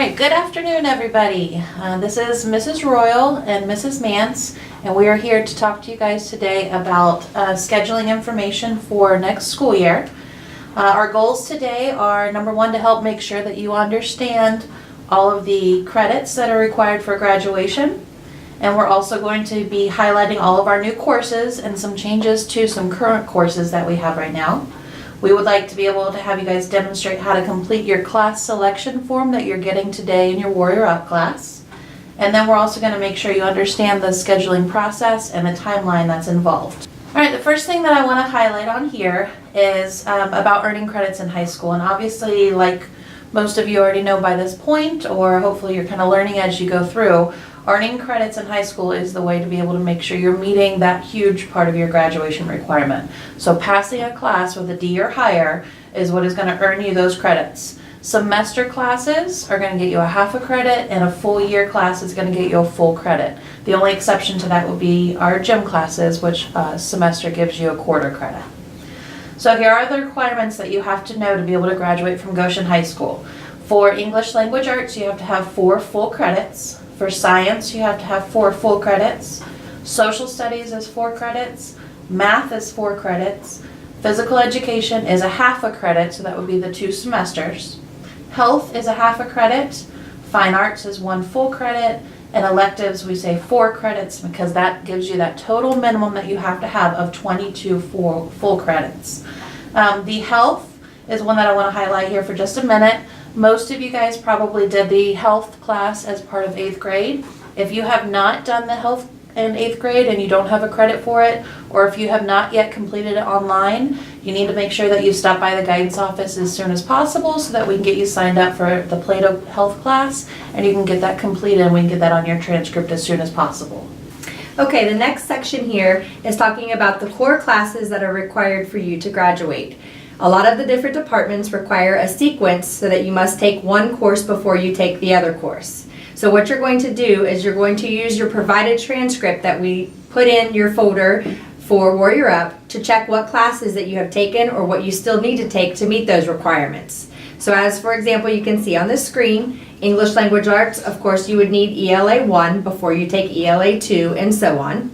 right, good afternoon, everybody. This is Mrs. Royal and Mrs. Mance, and we are here to talk to you guys today about scheduling information for next school year. Our goals today are, number one, to help make sure that you understand all of the credits that are required for graduation. And we're also going to be highlighting all of our new courses and some changes to some current courses that we have right now. We would like to be able to have you guys demonstrate how to complete your class selection form that you're getting today in your Warrior Up class. And then we're also going to make sure you understand the scheduling process and the timeline that's involved. All right, the first thing that I want to highlight on here is about earning credits in high school. And obviously, like most of you already know by this point, or hopefully you're kind of learning as you go through, earning credits in high school is the way to be able to make sure you're meeting that huge part of your graduation requirement. So passing a class with a D or higher is what is going to earn you those credits. Semester classes are going to get you a half a credit, and a full year class is going to get you a full credit. The only exception to that would be our gym classes, which semester gives you a quarter credit. So here are the requirements that you have to know to be able to graduate from Goshen High School. For English Language Arts, you have to have 4 full credits. For science, you have to have 4 full credits. Social studies is 4 credits. Math is 4 credits. Physical education is a half a credit, so that would be the 2 semesters. Health is a half a credit. Fine arts is 1 full credit. And electives, we say 4 credits because that gives you that total minimum that you have to have of 22 full credits. The health is one that I want to highlight here for just a minute. Most of you guys probably did the health class as part of 8th grade. If you have not done the health in 8th grade and you don't have a credit for it, or if you have not yet completed it online, you need to make sure that you stop by the guidance office as soon as possible so that we can get you signed up for the Plato health class and you can get that completed and we can get that on your transcript as soon as possible. Okay, the next section here is talking about the core classes that are required for you to graduate. A lot of the different departments require a sequence so that you must take one course before you take the other course. So what you're going to do is you're going to use your provided transcript that we put in your folder for Warrior Up to check what classes that you have taken or what you still need to take to meet those requirements. So as for example, you can see on this screen, English Language Arts, of course you would need ELA 1 before you take ELA 2 and so on.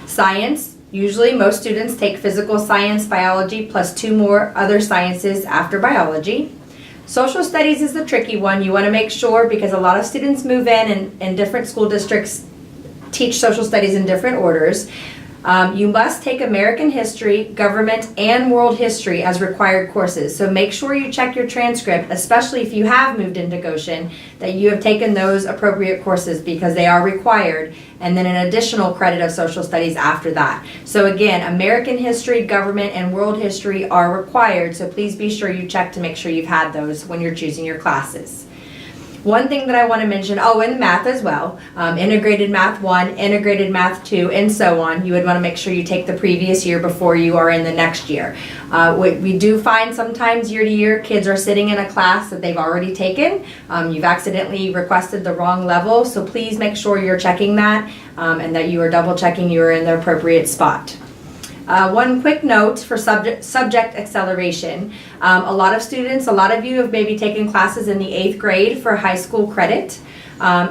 Science, usually most students take physical science, biology, plus 2 more other sciences after biology. Social studies is the tricky one. You want to make sure because a lot of students move in and different school districts teach social studies in different orders. You must take American history, government, and world history as required courses. So make sure you check your transcript, especially if you have moved into Goshen, that you have taken those appropriate courses because they are required, and then an additional credit of social studies after that. So again, American history, government, and world history are required, so please be sure you check to make sure you've had those when you're choosing your classes. One thing that I want to mention, and math as well, integrated math 1, integrated math 2, and so on. You would want to make sure you take the previous year before you are in the next year. We do find sometimes year to year kids are sitting in a class that they've already taken. You've accidentally requested the wrong level, so please make sure you're checking that and that you are double checking you are in the appropriate spot. One quick note for subject acceleration. A lot of you have maybe taken classes in the 8th grade for high school credit.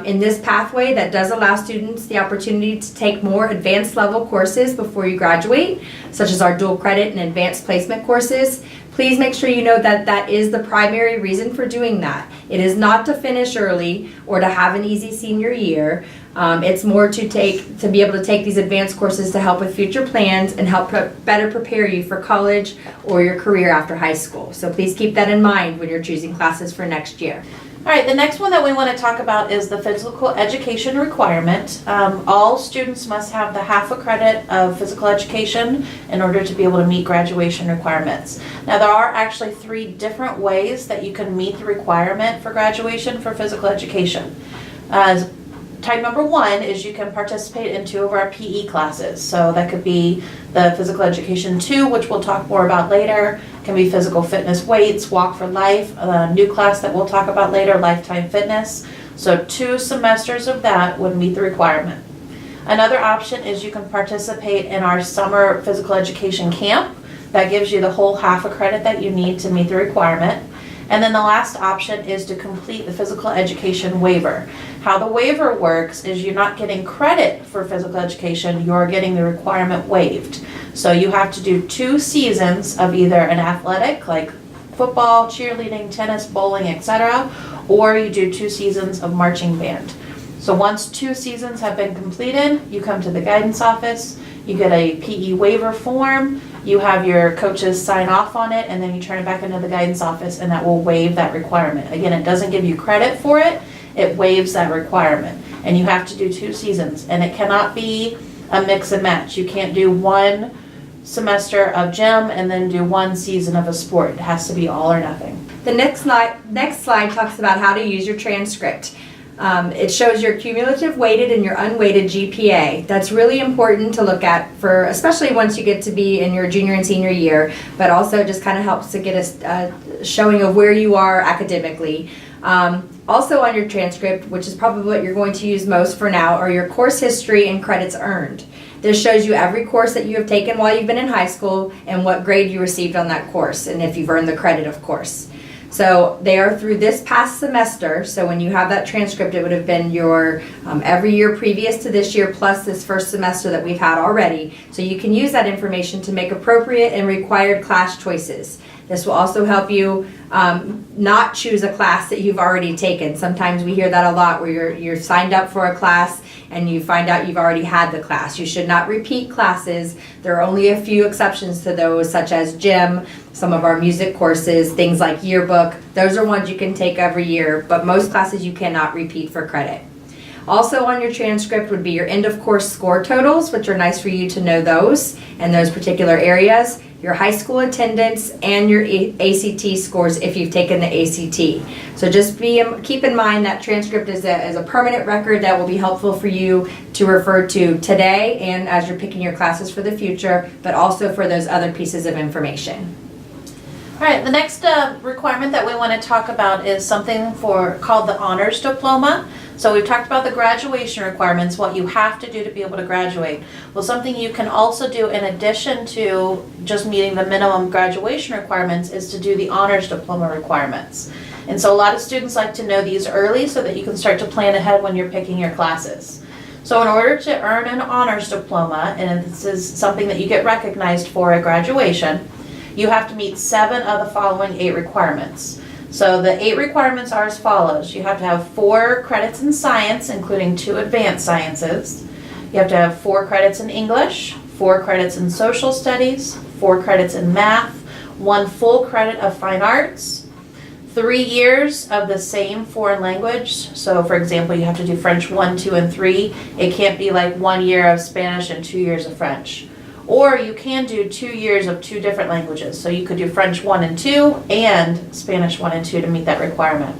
In this pathway, that does allow students the opportunity to take more advanced level courses before you graduate, such as our dual credit and advanced placement courses. Please make sure you know that that is the primary reason for doing that. It is not to finish early or to have an easy senior year. It's more to be able to take these advanced courses to help with future plans and help better prepare you for college or your career after high school. So please keep that in mind when you're choosing classes for next year. All right, the next one that we want to talk about is the physical education requirement. All students must have the half a credit of physical education in order to be able to meet graduation requirements. Now there are actually 3 different ways that you can meet the requirement for graduation for physical education. Type number 1 is you can participate in 2 of our PE classes. So that could be the Physical Education 2, which we'll talk more about later. It can be Physical Fitness Weights, Walk for Life, a new class that we'll talk about later, Lifetime Fitness. So 2 semesters of that would meet the requirement. Another option is you can participate in our summer physical education camp. That gives you the whole half a credit that you need to meet the requirement. And then the last option is to complete the physical education waiver. How the waiver works is you're not getting credit for physical education, you're getting the requirement waived. So you have to do 2 seasons of either an athletic, like football, cheerleading, tennis, bowling, etc., or you do 2 seasons of marching band. So once 2 seasons have been completed, you come to the guidance office, you get a PE waiver form, you have your coaches sign off on it, and then you turn it back into the guidance office, and that will waive that requirement. Again, it doesn't give you credit for it, it waives that requirement. And you have to do 2 seasons, and it cannot be a mix and match. You can't do 1 semester of gym and then do 1 season of a sport. It has to be all or nothing. The next slide talks about how to use your transcript. It shows your cumulative weighted and your unweighted GPA. That's really important to look at, for especially once you get to be in your junior and senior year, but also just kind of helps to get a showing of where you are academically. Also on your transcript, which is probably what you're going to use most for now, are your course history and credits earned. This shows you every course that you have taken while you've been in high school and what grade you received on that course, and if you've earned the credit, of course. So they are through this past semester, so when you have that transcript, it would have been your every year previous to this year plus this first semester that we've had already. So you can use that information to make appropriate and required class choices. This will also help you not choose a class that you've already taken. Sometimes we hear that a lot, where you're signed up for a class and you find out you've already had the class. You should not repeat classes. There are only a few exceptions to those, such as gym, some of our music courses, things like yearbook. Those are ones you can take every year, but most classes you cannot repeat for credit. Also on your transcript would be your end of course score totals, which are nice for you to know those and those particular areas, your high school attendance, and your ACT scores if you've taken the ACT. So just keep in mind that transcript is a permanent record that will be helpful for you to refer to today and as you're picking your classes for the future, but also for those other pieces of information. All right, the next requirement that we want to talk about is something called the honors diploma. So we've talked about the graduation requirements, what you have to do to be able to graduate. Well, something you can also do in addition to just meeting the minimum graduation requirements is to do the honors diploma requirements. And so a lot of students like to know these early so that you can start to plan ahead when you're picking your classes. So in order to earn an honors diploma, and this is something that you get recognized for at graduation, you have to meet 7 of the following 8 requirements. So the 8 requirements are as follows. You have to have 4 credits in science, including 2 advanced sciences. You have to have 4 credits in English, 4 credits in social studies, 4 credits in math, 1 full credit of fine arts, 3 years of the same foreign language. So for example, you have to do French 1, 2, and 3. It can't be like 1 year of Spanish and 2 years of French. Or you can do 2 years of 2 different languages. So you could do French 1 and 2 and Spanish 1 and 2 to meet that requirement.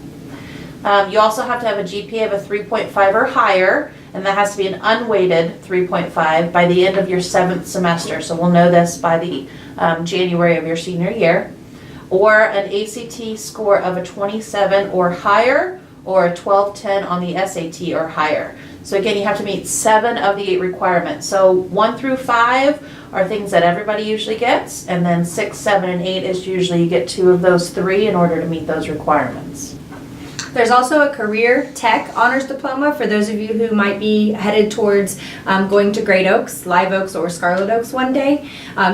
You also have to have a GPA of a 3.5 or higher, and that has to be an unweighted 3.5 by the end of your 7th semester. So we'll know this by the January of your senior year. Or an ACT score of a 27 or higher, or a 1210 on the SAT or higher. So again, you have to meet 7 of the 8 requirements. So 1 through 5 are things that everybody usually gets, and then 6, 7, and 8 is usually you get 2 of those 3 in order to meet those requirements. There's also a career tech honors diploma for those of you who might be headed towards going to Great Oaks, Live Oaks, or Scarlet Oaks one day.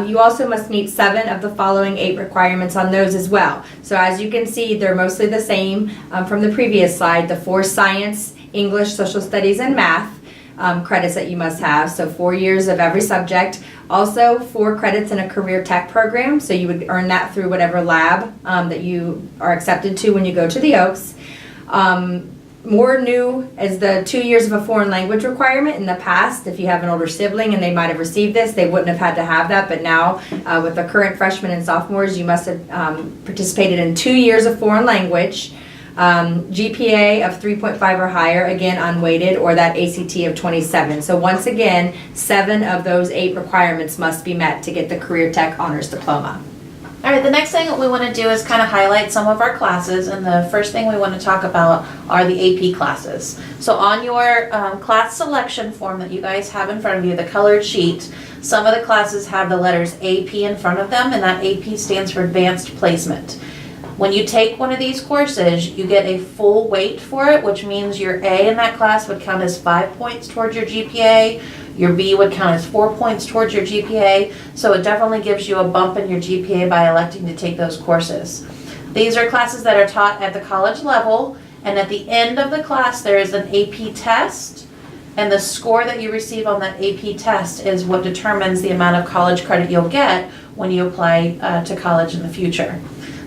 You also must meet 7 of the following 8 requirements on those as well. So as you can see, they're mostly the same from the previous slide. The 4 science, English, social studies, and math credits that you must have. So 4 years of every subject. Also 4 credits in a career tech program. So you would earn that through whatever lab that you are accepted to when you go to the Oaks. More new is the 2 years of a foreign language requirement. In the past, if you have an older sibling and they might have received this, they wouldn't have had to have that. But now, with the current freshmen and sophomores, you must have participated in 2 years of foreign language. GPA of 3.5 or higher, again unweighted, or that ACT of 27. So once again, 7 of those 8 requirements must be met to get the Career Tech Honors Diploma. All right, the next thing that we want to do is kind of highlight some of our classes, and the first thing we want to talk about are the AP classes. So on your class selection form that you guys have in front of you, the colored sheet, some of the classes have the letters AP in front of them, and that AP stands for Advanced Placement. When you take one of these courses, you get a full weight for it, which means your A in that class would count as 5 points towards your GPA. Your B would count as 4 points towards your GPA. So it definitely gives you a bump in your GPA by electing to take those courses. These are classes that are taught at the college level, and at the end of the class there is an AP test, and the score that you receive on that AP test is what determines the amount of college credit you'll get when you apply to college in the future.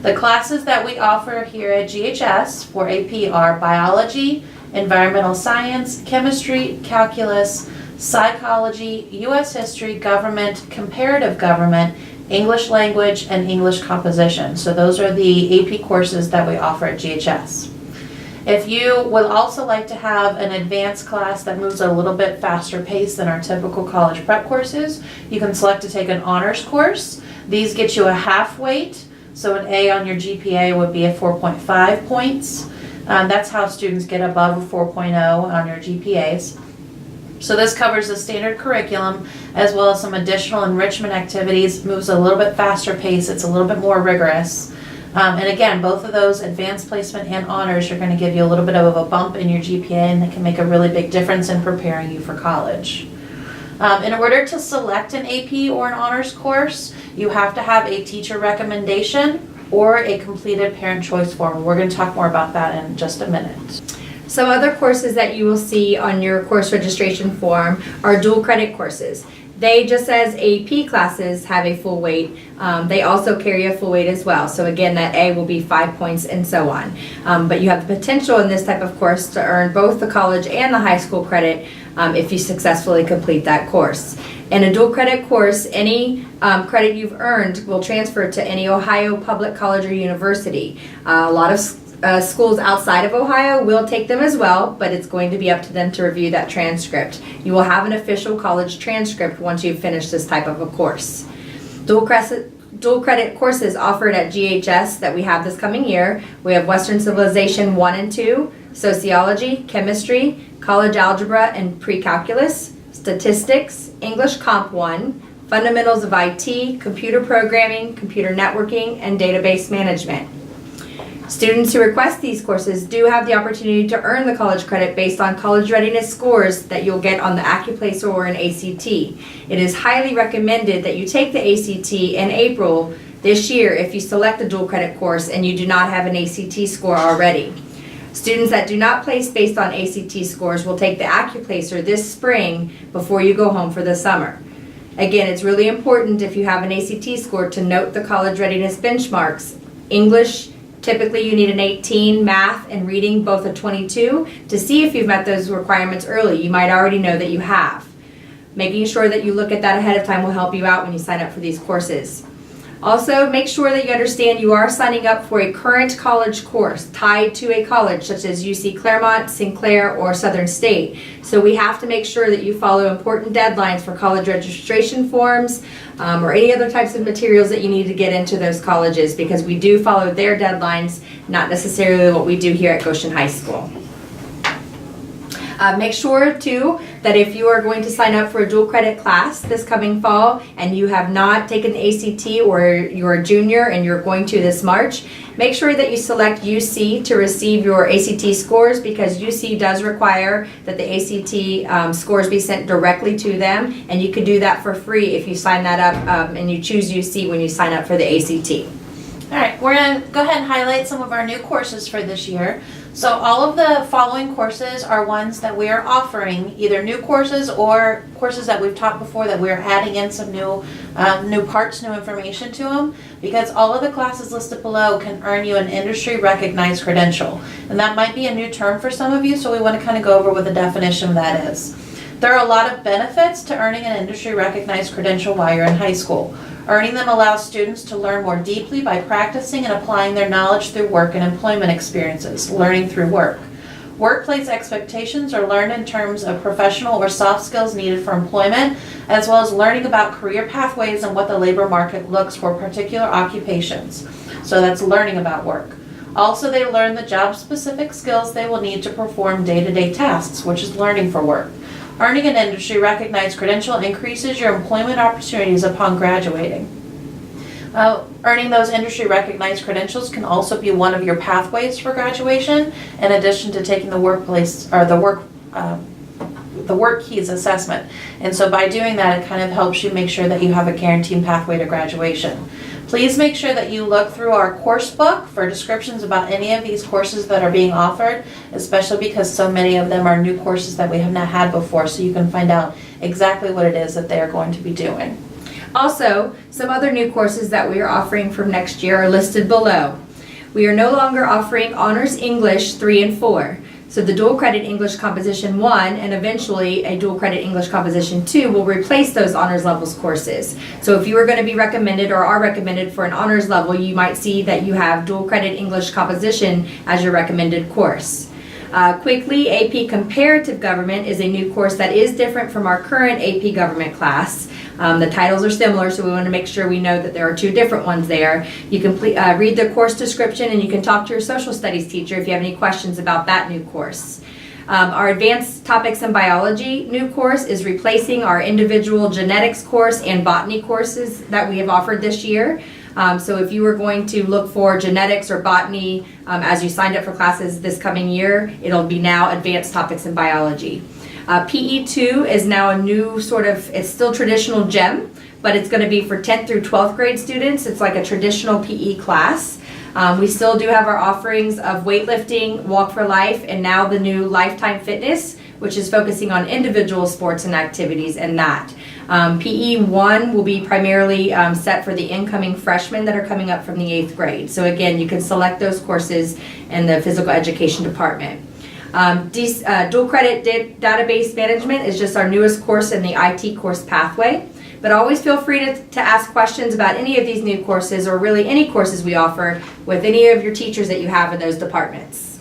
The classes that we offer here at GHS for AP are biology, environmental science, chemistry, calculus, psychology, U.S. history, government, comparative government, English language, and English composition. So those are the AP courses that we offer at GHS. If you would also like to have an advanced class that moves at a little bit faster pace than our typical college prep courses, you can select to take an honors course. These get you a half weight. So an A on your GPA would be a 4.5 points. That's how students get above a 4.0 on your GPAs. So this covers the standard curriculum as well as some additional enrichment activities, moves a little bit faster pace, it's a little bit more rigorous. And again, both of those, advanced placement and honors, are going to give you a little bit of a bump in your GPA, and that can make a really big difference in preparing you for college. In order to select an AP or an honors course, you have to have a teacher recommendation or a completed parent choice form. We're going to talk more about that in just a minute. Some other courses that you will see on your course registration form are dual credit courses. They, just as AP classes have a full weight, they also carry a full weight as well. So again, that A will be 5 points and so on. But you have the potential in this type of course to earn both the college and the high school credit if you successfully complete that course. In a dual credit course, any credit you've earned will transfer to any Ohio public college or university. A lot of schools outside of Ohio will take them as well, but it's going to be up to them to review that transcript. You will have an official college transcript once you've finished this type of a course. Dual credit courses offered at GHS that we have this coming year. We have Western Civilization 1 and 2, Sociology, Chemistry, College Algebra and PreCalculus, Statistics, English Comp 1, Fundamentals of IT, Computer Programming, Computer Networking, and Database Management. Students who request these courses do have the opportunity to earn the college credit based on college readiness scores that you'll get on the Accuplacer or an ACT. It is highly recommended that you take the ACT in April this year if you select a dual credit course and you do not have an ACT score already. Students that do not place based on ACT scores will take the Accuplacer this spring before you go home for the summer. Again, it's really important if you have an ACT score to note the college readiness benchmarks. English, typically you need an 18, math and reading both a 22 to see if you've met those requirements early. You might already know that you have. Making sure that you look at that ahead of time will help you out when you sign up for these courses. Also, make sure that you understand you are signing up for a current college course tied to a college such as UC Claremont, Sinclair, or Southern State. So we have to make sure that you follow important deadlines for college registration forms or any other types of materials that you need to get into those colleges, because we do follow their deadlines, not necessarily what we do here at Goshen High School. Make sure too that if you are going to sign up for a dual credit class this coming fall and you have not taken the ACT, or you're a junior and you're going to this March, make sure that you select UC to receive your ACT scores, because UC does require that the ACT scores be sent directly to them, and you can do that for free if you sign that up and you choose UC when you sign up for the ACT. All right, we're going to go ahead and highlight some of our new courses for this year. So all of the following courses are ones that we are offering, either new courses or courses that we've taught before that we're adding in some new parts, new information to them, because all of the classes listed below can earn you an industry recognized credential. And that might be a new term for some of you, so we want to kind of go over what the definition of that is. There are a lot of benefits to earning an industry recognized credential while you're in high school. Earning them allows students to learn more deeply by practicing and applying their knowledge through work and employment experiences, learning through work. Workplace expectations are learned in terms of professional or soft skills needed for employment, as well as learning about career pathways and what the labor market looks for particular occupations. So that's learning about work. Also, they learn the job-specific skills they will need to perform day-to-day tasks, which is learning for work. Earning an industry recognized credential increases your employment opportunities upon graduating. Earning those industry recognized credentials can also be one of your pathways for graduation, in addition to taking the workplace or the work keys assessment. And so by doing that, it kind of helps you make sure that you have a guaranteed pathway to graduation. Please make sure that you look through our course book for descriptions about any of these courses that are being offered, especially because so many of them are new courses that we have not had before, so you can find out exactly what it is that they are going to be doing. Also, some other new courses that we are offering from next year are listed below. We are no longer offering Honors English 3 and 4. So the dual credit English Composition 1 and eventually a dual credit English Composition 2 will replace those honors levels courses. So if you are going to be recommended or are recommended for an honors level, you might see that you have dual credit English Composition as your recommended course. Quickly, AP Comparative Government is a new course that is different from our current AP Government class. The titles are similar, so we want to make sure we know that there are two different ones there. You can read the course description, and you can talk to your social studies teacher if you have any questions about that new course. Our Advanced Topics in Biology new course is replacing our individual genetics course and botany courses that we have offered this year. So if you were going to look for genetics or botany as you signed up for classes this coming year, it'll be now Advanced Topics in Biology. PE2 is now a new it's still traditional GEM, but it's going to be for 10th through 12th grade students. It's like a traditional PE class. We still do have our offerings of weightlifting, Walk for Life, and now the new Lifetime Fitness, which is focusing on individual sports and activities and that. PE1 will be primarily set for the incoming freshmen that are coming up from the 8th grade. So again, you can select those courses in the physical education department. Dual credit database management is just our newest course in the IT course pathway. But always feel free to ask questions about any of these new courses or really any courses we offer with any of your teachers that you have in those departments.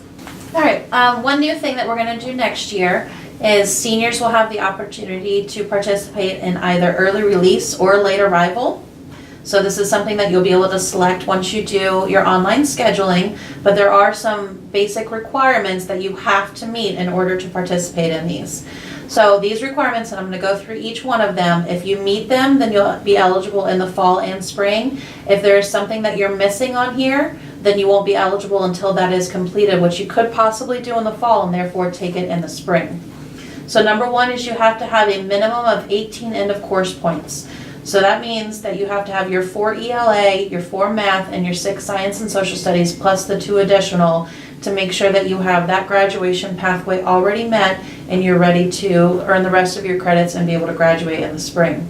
All right, one new thing that we're going to do next year is seniors will have the opportunity to participate in either early release or late arrival. So this is something that you'll be able to select once you do your online scheduling, but there are some basic requirements that you have to meet in order to participate in these. So these requirements, and I'm going to go through each one of them. If you meet them, then you'll be eligible in the fall and spring. If there is something that you're missing on here, then you won't be eligible until that is completed, which you could possibly do in the fall and therefore take it in the spring. So number one is you have to have a minimum of 18 end of course points. So that means that you have to have your 4 ELA, your 4 math, and your 6 science and social studies, plus the 2 additional, to make sure that you have that graduation pathway already met and you're ready to earn the rest of your credits and be able to graduate in the spring.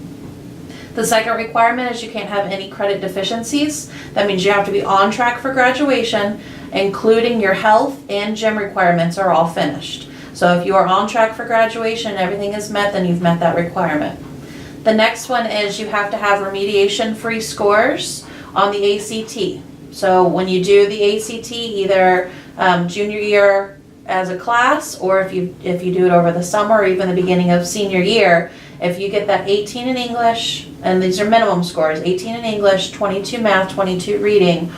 The second requirement is you can't have any credit deficiencies. That means you have to be on track for graduation, including your health and gym requirements are all finished. So if you are on track for graduation and everything is met, then you've met that requirement. The next one is you have to have remediation-free scores on the ACT. So when you do the ACT, either junior year as a class, or if you do it over the summer or even the beginning of senior year, if you get that 18 in English, and these are minimum scores, 18 in English, 22 math, 22 reading,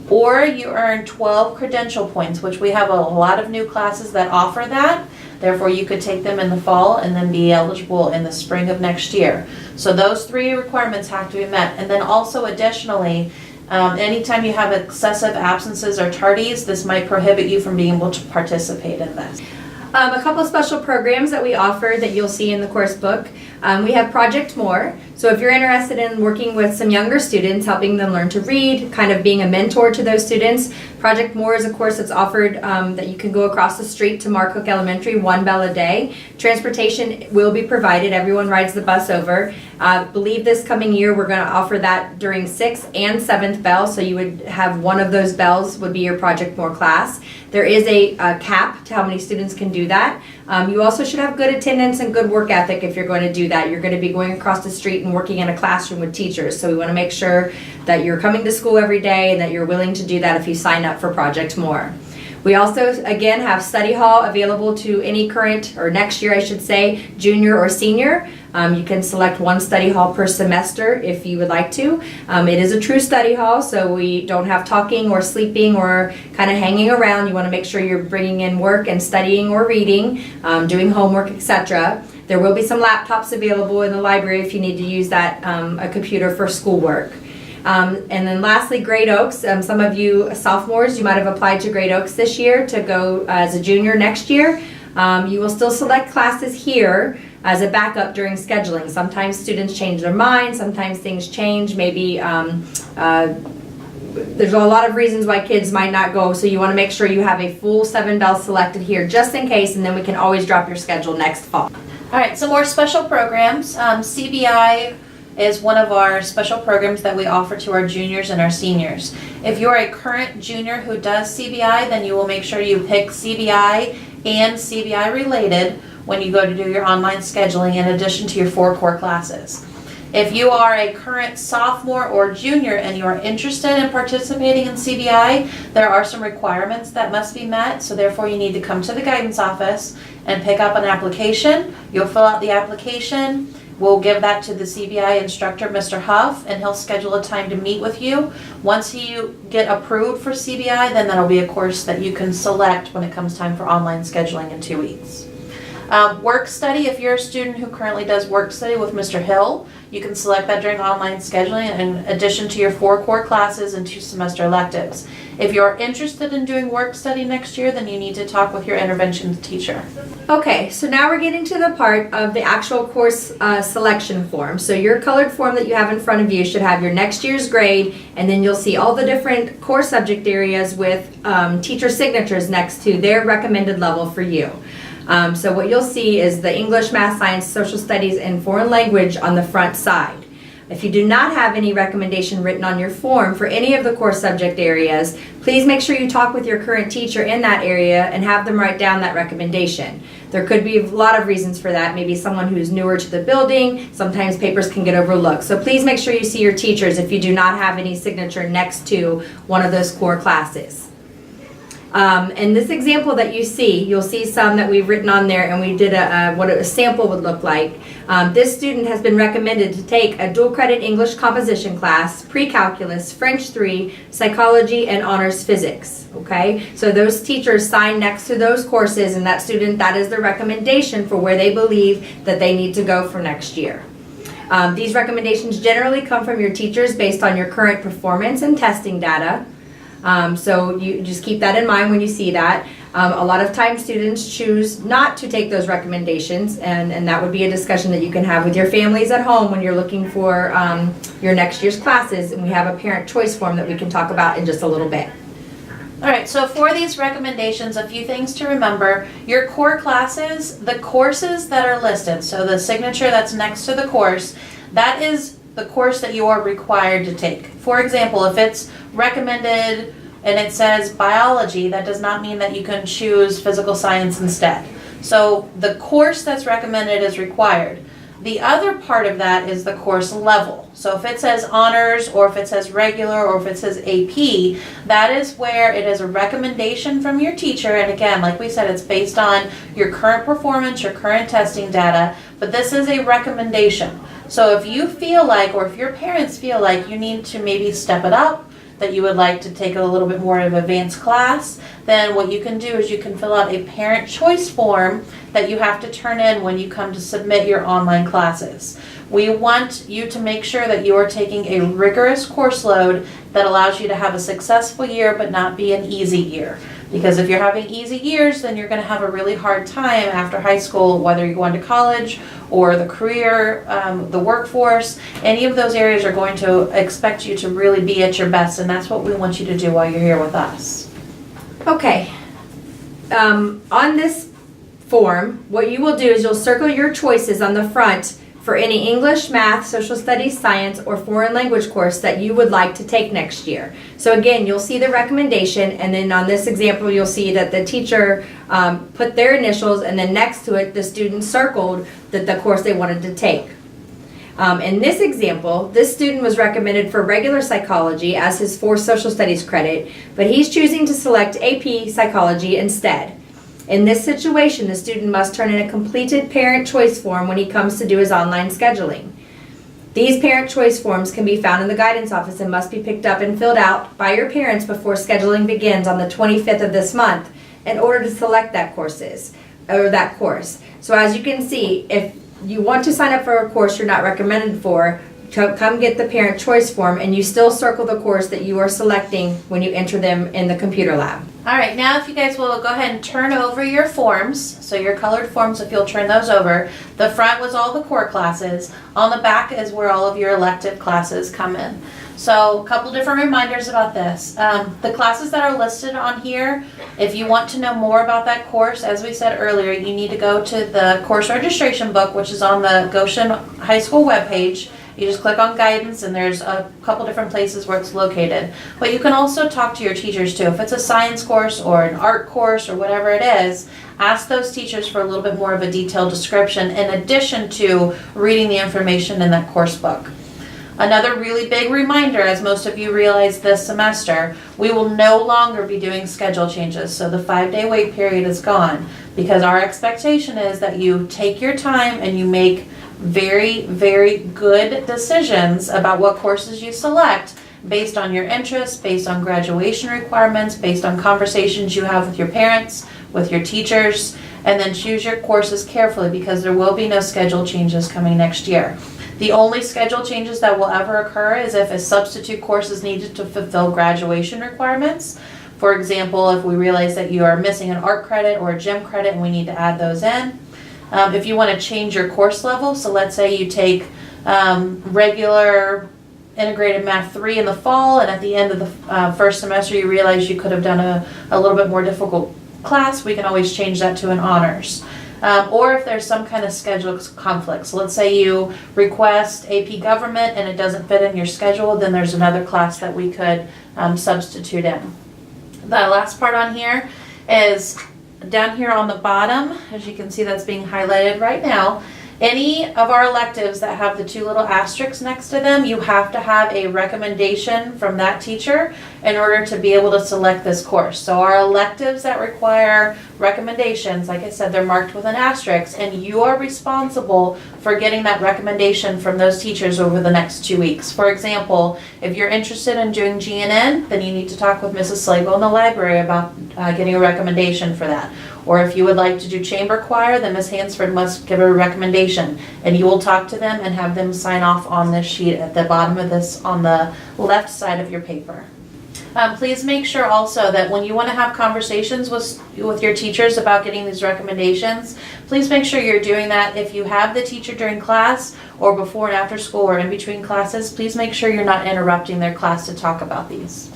or you earn 12 credential points, which we have a lot of new classes that offer that. Therefore, you could take them in the fall and then be eligible in the spring of next year. So those 3 requirements have to be met. And then also additionally, anytime you have excessive absences or tardies, this might prohibit you from being able to participate in this. A couple of special programs that we offer that you'll see in the course book. We have Project More. So if you're interested in working with some younger students, helping them learn to read, kind of being a mentor to those students, Project More is a course that's offered that you can go across the street to Mark Elementary, 1 bell a day. Transportation will be provided. Everyone rides the bus over. I believe this coming year we're going to offer that during 6th and 7th bell, so you would have one of those bells would be your Project More class. There is a cap to how many students can do that. You also should have good attendance and good work ethic if you're going to do that. You're going to be going across the street and working in a classroom with teachers, so we want to make sure that you're coming to school every day and that you're willing to do that if you sign up for Project More. We also, again, have study hall available to any current, or next year I should say, junior or senior. You can select one study hall per semester if you would like to. It is a true study hall, so we don't have talking or sleeping or kind of hanging around. You want to make sure you're bringing in work and studying or reading, doing homework, etc. There will be some laptops available in the library if you need to use that, a computer for schoolwork. And then lastly, Great Oaks. Some of you sophomores, you might have applied to Great Oaks this year to go as a junior next year. You will still select classes here as a backup during scheduling. Sometimes students change their mind, sometimes things change, maybe there's a lot of reasons why kids might not go, so you want to make sure you have a full 7 bells selected here just in case, and then we can always drop your schedule next fall. All right, some more special programs. CBI is one of our special programs that we offer to our juniors and our seniors. If you're a current junior who does CBI, then you will make sure you pick CBI and CBI related when you go to do your online scheduling in addition to your 4 core classes. If you are a current sophomore or junior and you are interested in participating in CBI, there are some requirements that must be met, so therefore you need to come to the guidance office and pick up an application. You'll fill out the application. We'll give that to the CBI instructor, Mr. Huff, and he'll schedule a time to meet with you. Once you get approved for CBI, then that'll be a course that you can select when it comes time for online scheduling in 2 weeks. Work study, if you're a student who currently does work study with Mr. Hill, you can select that during online scheduling in addition to your 4 core classes and 2 semester electives. If you're interested in doing work study next year, then you need to talk with your intervention teacher. Okay, so now we're getting to the part of the actual course selection form. So your colored form that you have in front of you should have your next year's grade, and then you'll see all the different core subject areas with teacher signatures next to their recommended level for you. So what you'll see is the English, Math, Science, Social Studies, and Foreign Language on the front side. If you do not have any recommendation written on your form for any of the core subject areas, please make sure you talk with your current teacher in that area and have them write down that recommendation. There could be a lot of reasons for that. Maybe someone who's newer to the building, sometimes papers can get overlooked. So please make sure you see your teachers if you do not have any signature next to one of those core classes. In this example that you see, you'll see some that we've written on there, and we did what a sample would look like. This student has been recommended to take a dual credit English composition class, PreCalculus, French 3, Psychology, and Honors Physics. Okay, so those teachers sign next to those courses, and that student, that is the recommendation for where they believe that they need to go for next year. These recommendations generally come from your teachers based on your current performance and testing data. So you just keep that in mind when you see that. A lot of times students choose not to take those recommendations, and that would be a discussion that you can have with your families at home when you're looking for your next year's classes, and we have a parent choice form that we can talk about in just a little bit. All right, so for these recommendations, a few things to remember. Your core classes, the courses that are listed, so the signature that's next to the course, that is the course that you are required to take. For example, if it's recommended and it says biology, that does not mean that you can choose physical science instead. So the course that's recommended is required. The other part of that is the course level. So if it says honors, or if it says regular, or if it says AP, that is where it is a recommendation from your teacher. And again, like we said, it's based on your current performance, your current testing data, but this is a recommendation. So if you feel like, or if your parents feel like you need to maybe step it up, that you would like to take a little bit more of an advanced class, then what you can do is you can fill out a parent choice form that you have to turn in when you come to submit your online classes. We want you to make sure that you are taking a rigorous course load that allows you to have a successful year but not be an easy year. Because if you're having easy years, then you're going to have a really hard time after high school, whether you're going to college or the career, the workforce. Any of those areas are going to expect you to really be at your best, and that's what we want you to do while you're here with us. Okay, on this form, what you will do is you'll circle your choices on the front for any English, Math, Social Studies, Science, or Foreign Language course that you would like to take next year. So again, you'll see the recommendation, and then on this example, you'll see that the teacher put their initials, and then next to it, the student circled the course they wanted to take. In this example, this student was recommended for regular psychology as his 4 social studies credit, but he's choosing to select AP Psychology instead. In this situation, the student must turn in a completed parent choice form when he comes to do his online scheduling. These parent choice forms can be found in the guidance office and must be picked up and filled out by your parents before scheduling begins on the 25th of this month in order to select that course. So as you can see, if you want to sign up for a course you're not recommended for, come get the parent choice form, and you still circle the course that you are selecting when you enter them in the computer lab. All right, now if you guys will go ahead and turn over your forms, so your colored forms, if you'll turn those over. The front was all the core classes. On the back is where all of your elective classes come in. So a couple different reminders about this. The classes that are listed on here, if you want to know more about that course, as we said earlier, you need to go to the course registration book, which is on the Goshen High School webpage. You just click on guidance and there's a couple different places where it's located. But you can also talk to your teachers too. If it's a science course or an art course or whatever it is, ask those teachers for a little bit more of a detailed description in addition to reading the information in that course book. Another really big reminder, as most of you realize this semester, we will no longer be doing schedule changes. So the 5-day wait period is gone because our expectation is that you take your time and you make very, very good decisions about what courses you select based on your interests, based on graduation requirements, based on conversations you have with your parents, with your teachers, and then choose your courses carefully because there will be no schedule changes coming next year. The only schedule changes that will ever occur is if a substitute course is needed to fulfill graduation requirements. For example, if we realize that you are missing an art credit or a gym credit and we need to add those in. If you want to change your course level, so let's say you take regular integrated math 3 in the fall and at the end of the first semester you realize you could have done a little bit more difficult class, we can always change that to an honors. Or if there's some kind of schedule conflict. So let's say you request AP Government and it doesn't fit in your schedule, then there's another class that we could substitute in. The last part on here is down here on the bottom, as you can see that's being highlighted right now. Any of our electives that have the 2 little asterisks next to them, you have to have a recommendation from that teacher in order to be able to select this course. So our electives that require recommendations, like I said, they're marked with an asterisk, and you are responsible for getting that recommendation from those teachers over the next 2 weeks. For example, if you're interested in doing GNN, then you need to talk with Mrs. Slagle in the library about getting a recommendation for that. Or if you would like to do chamber choir, then Ms. Hansford must give a recommendation. And you will talk to them and have them sign off on this sheet at the bottom of this on the left side of your paper. Please make sure also that when you want to have conversations with your teachers about getting these recommendations, please make sure you're doing that. If you have the teacher during class or before and after school or in between classes, please make sure you're not interrupting their class to talk about these.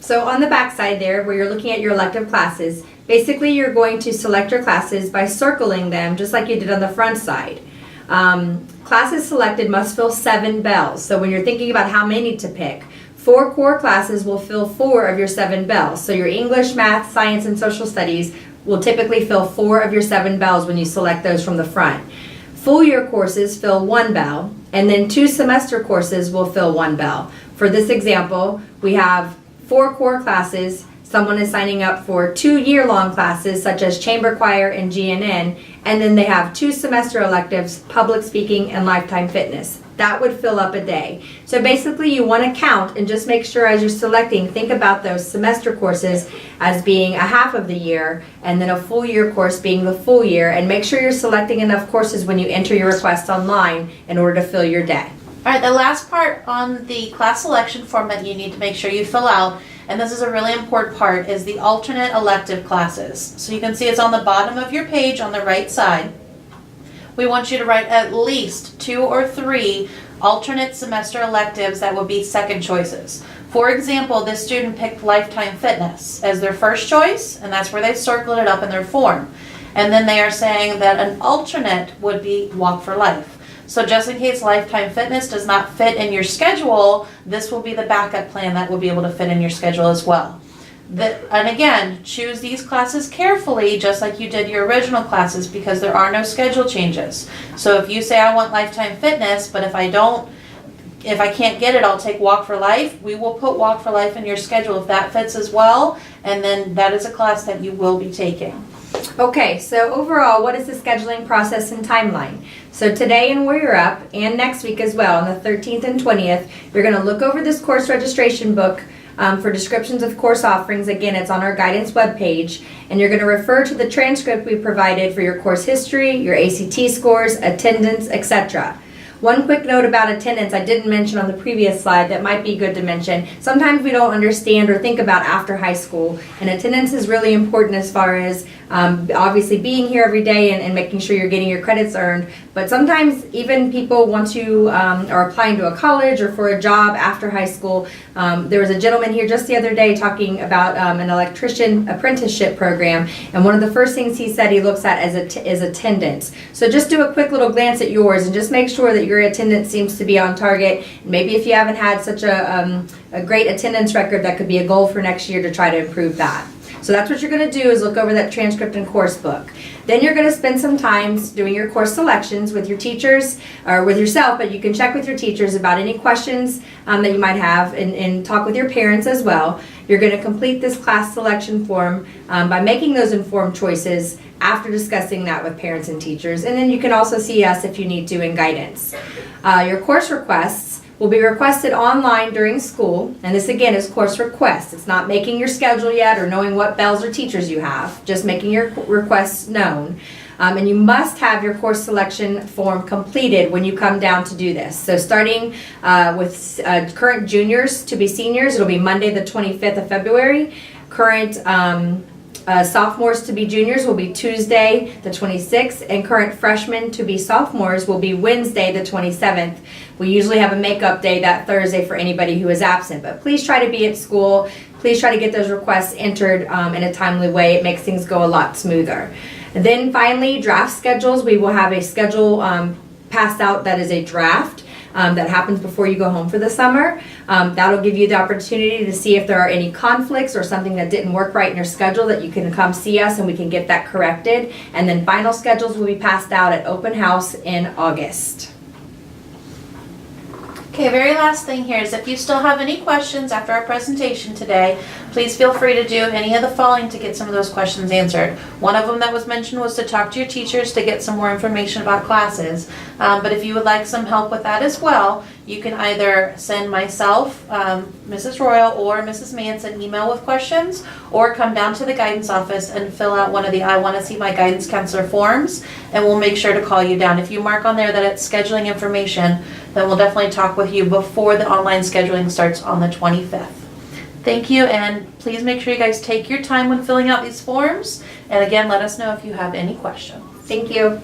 So on the back side there, where you're looking at your elective classes, basically you're going to select your classes by circling them just like you did on the front side. Classes selected must fill 7 bells. So when you're thinking about how many to pick, 4 core classes will fill 4 of your 7 bells. So your English, Math, Science, and Social Studies will typically fill 4 of your 7 bells when you select those from the front. Full year courses fill 1 bell, and then 2 semester courses will fill 1 bell. For this example, we have 4 core classes. Someone is signing up for 2 year-long classes such as chamber choir and GNN, and then they have 2 semester electives, public speaking and lifetime fitness. That would fill up a day. So basically you want to count and just make sure as you're selecting, think about those semester courses as being a half of the year and then a full year course being the full year, and make sure you're selecting enough courses when you enter your request online in order to fill your day. All right, the last part on the class selection form that you need to make sure you fill out, and this is a really important part, is the alternate elective classes. So you can see it's on the bottom of your page on the right side. We want you to write at least 2 or 3 alternate semester electives that would be second choices. For example, this student picked lifetime fitness as their first choice, and that's where they circled it up in their form. And then they are saying that an alternate would be walk for life. So just in case lifetime fitness does not fit in your schedule, this will be the backup plan that will be able to fit in your schedule as well. And again, choose these classes carefully, just like you did your original classes, because there are no schedule changes. So if you say I want lifetime fitness, but if I can't get it, I'll take walk for life, we will put walk for life in your schedule if that fits as well, and then that is a class that you will be taking. Okay, so overall, what is the scheduling process and timeline? So today and where you're up, and next week as well, on the 13th and 20th, you're going to look over this course registration book for descriptions of course offerings. Again, it's on our guidance webpage, and you're going to refer to the transcript we provided for your course history, your ACT scores, attendance, etc. One quick note about attendance I didn't mention on the previous slide that might be good to mention. Sometimes we don't understand or think about after high school, and attendance is really important as far as obviously being here every day and making sure you're getting your credits earned. But sometimes even people want to are applying to a college or for a job after high school. There was a gentleman here just the other day talking about an electrician apprenticeship program, and one of the first things he said he looks at is attendance. So just do a quick little glance at yours and just make sure that your attendance seems to be on target. Maybe if you haven't had such a great attendance record, that could be a goal for next year to try to improve that. So that's what you're going to do, is look over that transcript and course book. Then you're going to spend some time doing your course selections with your teachers or with yourself, but you can check with your teachers about any questions that you might have and talk with your parents as well. You're going to complete this class selection form by making those informed choices after discussing that with parents and teachers. And then you can also see us if you need to in guidance. Your course requests will be requested online during school, and this again is course requests. It's not making your schedule yet or knowing what bells or teachers you have, just making your requests known. And you must have your course selection form completed when you come down to do this. So starting with current juniors to be seniors, it'll be Monday the 25th of February. Current sophomores to be juniors will be Tuesday the 26th, and current freshmen to be sophomores will be Wednesday the 27th. We usually have a makeup day that Thursday for anybody who is absent, but please try to be at school. Please try to get those requests entered in a timely way. It makes things go a lot smoother. And then finally, draft schedules. We will have a schedule passed out that is a draft. That happens before you go home for the summer. That'll give you the opportunity to see if there are any conflicts or something that didn't work right in your schedule, that you can come see us and we can get that corrected. And then final schedules will be passed out at open house in August. Okay, very last thing here is if you still have any questions after our presentation today, please feel free to do any of the following to get some of those questions answered. One of them that was mentioned was to talk to your teachers to get some more information about classes. But if you would like some help with that as well, you can either send myself, Mrs. Royal, or Mrs. Mance an email with questions, or come down to the guidance office and fill out one of the I want to see my guidance counselor forms, and we'll make sure to call you down. If you mark on there that it's scheduling information, then we'll definitely talk with you before the online scheduling starts on the 25th. Thank you, and please make sure you guys take your time when filling out these forms, and again, let us know if you have any questions. Thank you.